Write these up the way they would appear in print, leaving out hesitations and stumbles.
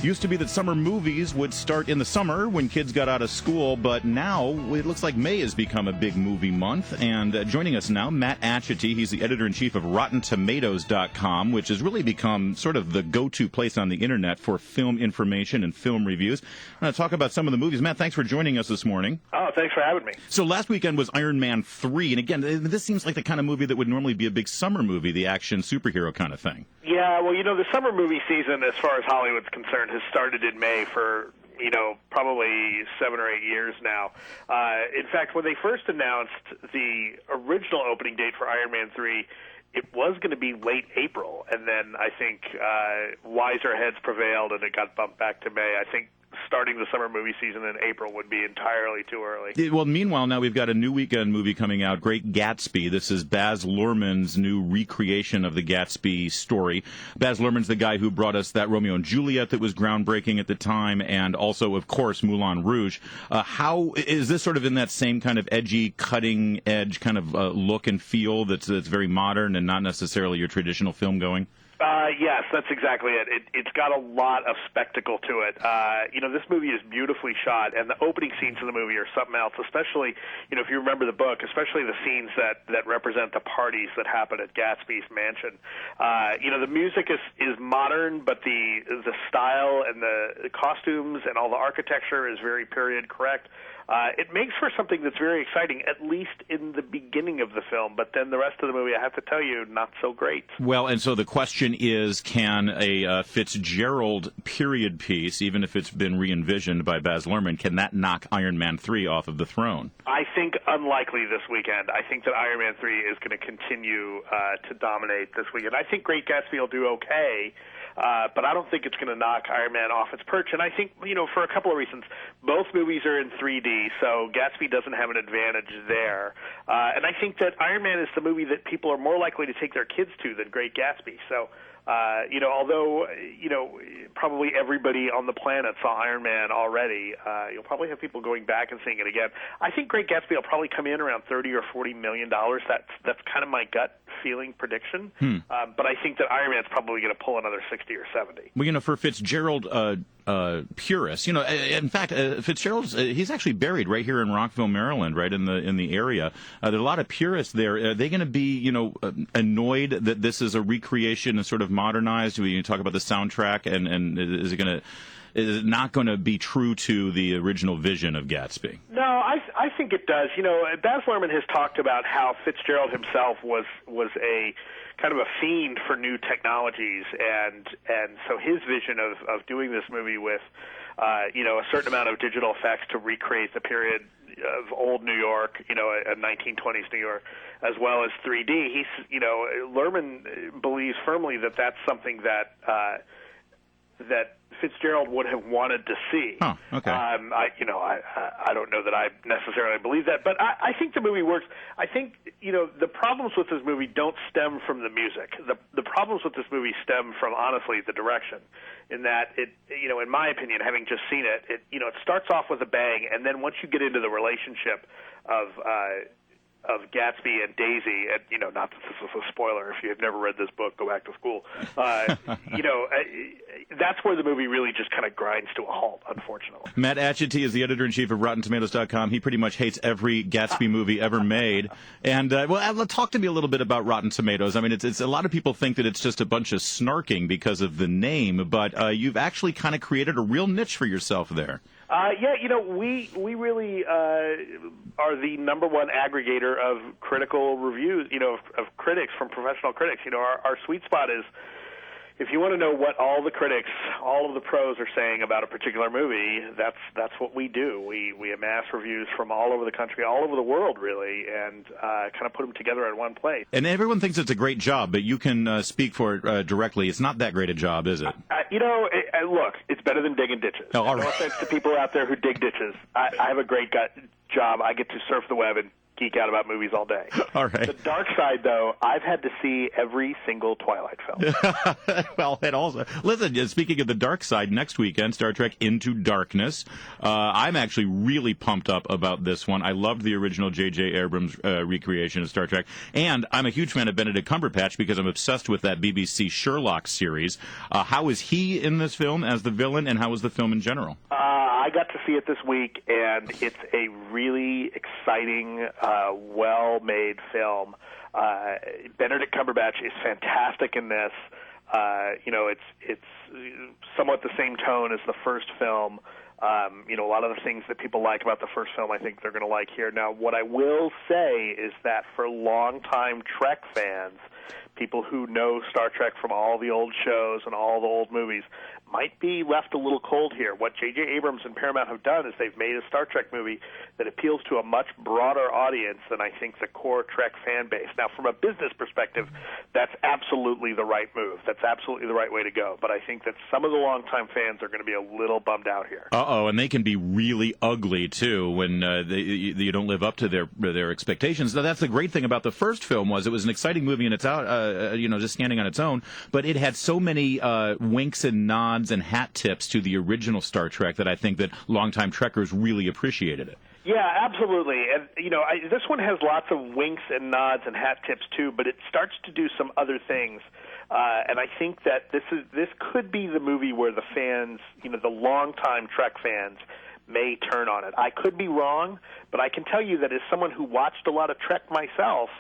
Used to be that summer movies would start in the summer when kids got out of school, but now it looks like May has become a big movie month. And joining us now, Matt Atchity. He's the editor-in-chief of RottenTomatoes.com, which has really become sort of the go-to place on the internet for film information and film reviews. I'm going to talk about some of the movies. Matt, thanks for joining us this morning. Oh, thanks for having me. So last weekend was Iron Man 3, and again, this seems like the kind of movie that would normally be a big summer movie, the action superhero kind of thing. Yeah, well, the summer movie season, as far as Hollywood's concerned, has started in May for, probably 7 or 8 years now. In fact, when they first announced the original opening date for Iron Man 3, it was going to be late April, and then I think wiser heads prevailed, and it got bumped back to May. I think starting the summer movie season in April would be entirely too early. Well, meanwhile, now we've got a new weekend movie coming out, Great Gatsby. This is Baz Luhrmann's new recreation of the Gatsby story. Baz Luhrmann's the guy who brought us that Romeo and Juliet that was groundbreaking at the time, and also, of course, Moulin Rouge. How is this sort of in that same kind of edgy, cutting-edge kind of look and feel that's very modern and not necessarily your traditional film going? Yes, that's exactly it. It's got a lot of spectacle to it. This movie is beautifully shot, and the opening scenes of the movie are something else, especially, if you remember the book, especially the scenes that represent the parties that happen at Gatsby's mansion. The music is modern, but the style and the costumes and all the architecture is very period correct. It makes for something that's very exciting, at least in the beginning of the film, but then the rest of the movie, I have to tell you, not so great. Well, and so the question is, can a Fitzgerald period piece, even if it's been re-envisioned by Baz Luhrmann, can that knock Iron Man 3 off of the throne? I think unlikely this weekend. I think that Iron Man 3 is going to continue to dominate this weekend. I think Great Gatsby will do okay. But I don't think it's going to knock Iron Man off its perch. And I think, for a couple of reasons. Both movies are in 3D, so Gatsby doesn't have an advantage there. And I think that Iron Man is the movie that people are more likely to take their kids to than Great Gatsby. So, although, probably everybody on the planet saw Iron Man already, you'll probably have people going back and seeing it again. I think Great Gatsby will probably come in around $30 or $40 million. That's kind of my gut feeling prediction. But I think that Iron Man's probably going to pull another 60 or 70. Well, for Fitzgerald purists, in fact, Fitzgerald's he's actually buried right here in Rockville, Maryland, right in the area. There are a lot of purists there. Are they going to be, annoyed that this is a recreation and sort of modernized? You talk about the soundtrack, and is it not going to be true to the original vision of Gatsby? No, I think it does. Baz Luhrmann has talked about how Fitzgerald himself was a kind of a fiend for new technologies, and so his vision of doing this movie with a certain amount of digital effects to recreate the period of old New York, a 1920s New York, as well as 3D. Luhrmann believes firmly that that's something that Fitzgerald would have wanted to see. Oh, okay. I don't know that I necessarily believe that, but I think the movie works. I think, the problems with this movie don't stem from the music. The problems with this movie stem from, honestly, the direction, in that it, in my opinion, having just seen it, it starts off with a bang, and then once you get into the relationship of Gatsby and Daisy, and not that this is a spoiler. If you have never read this book, go back to school. That's where the movie really just kind of grinds to a halt, unfortunately. Matt Atchity is the editor-in-chief of RottenTomatoes.com. He pretty much hates every Gatsby movie ever made. And talk to me a little bit about Rotten Tomatoes. I mean, it's a lot of people think that it's just a bunch of snarking because of the name, but you've actually kind of created a real niche for yourself there. We really are the number one aggregator of critical reviews, of critics from professional critics. Our sweet spot is, if you want to know what all the critics, all of the pros are saying about a particular movie, that's what we do. We amass reviews from all over the country, all over the world, really, and kind of put them together in one place. And everyone thinks it's a great job, but you can speak for it directly. It's not that great a job, is it? Look, it's better than digging ditches. Oh, all right. No offense to people out there who dig ditches. I have a great job. I get to surf the web and geek out about movies all day. All right. The dark side, though, I've had to see every single Twilight film. Well, and also, listen, speaking of the dark side, next weekend, Star Trek Into Darkness. I'm actually really pumped up about this one. I loved the original J.J. Abrams recreation of Star Trek, and I'm a huge fan of Benedict Cumberbatch because I'm obsessed with that BBC Sherlock series. How is he in this film as the villain, and how was the film in general? I got to see it this week, and it's a really exciting, well-made film. Benedict Cumberbatch is fantastic in this. It's somewhat the same tone as the first film. A lot of the things that people like about the first film, I think they're going to like here. Now, what I will say is that for longtime Trek fans, people who know Star Trek from all the old shows and all the old movies, might be left a little cold here. What J.J. Abrams and Paramount have done is they've made a Star Trek movie that appeals to a much broader audience than I think the core Trek fan base. Now, from a business perspective, that's absolutely the right move. That's absolutely the right way to go. But I think that some of the longtime fans are going to be a little bummed out here. Uh-oh, and they can be really ugly, too, when you don't live up to their expectations. Now, that's the great thing about the first film was it was an exciting movie and it's out, just standing on its own, but it had so many winks and nods and hat tips to the original Star Trek that I think that longtime Trekkers really appreciated it. Yeah, absolutely. And, this one has lots of winks and nods and hat tips, too, but it starts to do some other things. And I think that this could be the movie where the fans, the longtime Trek fans, may turn on it. I could be wrong, but I can tell you that as someone who watched a lot of Trek myself,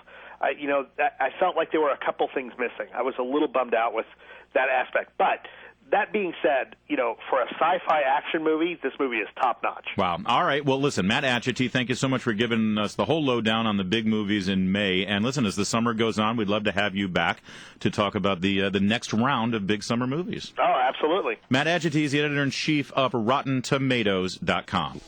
I felt like there were a couple things missing. I was a little bummed out with that aspect. But that being said, for a sci-fi action movie, this movie is top-notch. Wow. All right. Well, listen, Matt Atchity, thank you so much for giving us the whole lowdown on the big movies in May. And listen, as the summer goes on, we'd love to have you back to talk about the next round of big summer movies. Oh, absolutely. Matt Atchity is the editor-in-chief of RottenTomatoes.com.